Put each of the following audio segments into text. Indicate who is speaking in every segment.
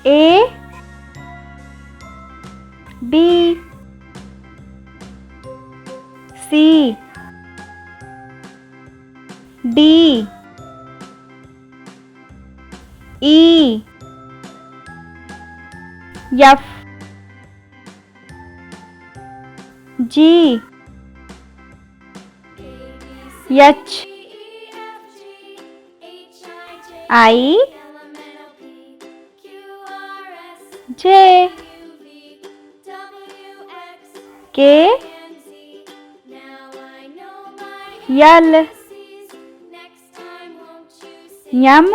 Speaker 1: A B C D E F G H I J K L M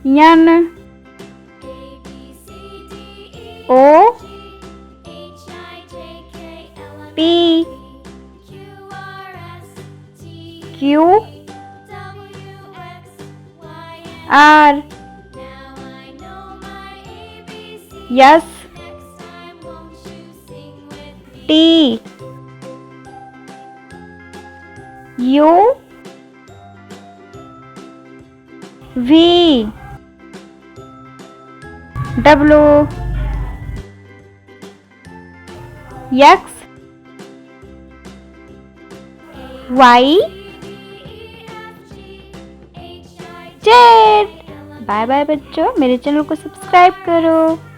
Speaker 1: N O P Q R S T U V W X Y Z। Bye bye बच्चों, मेरे channel को subscribe करो।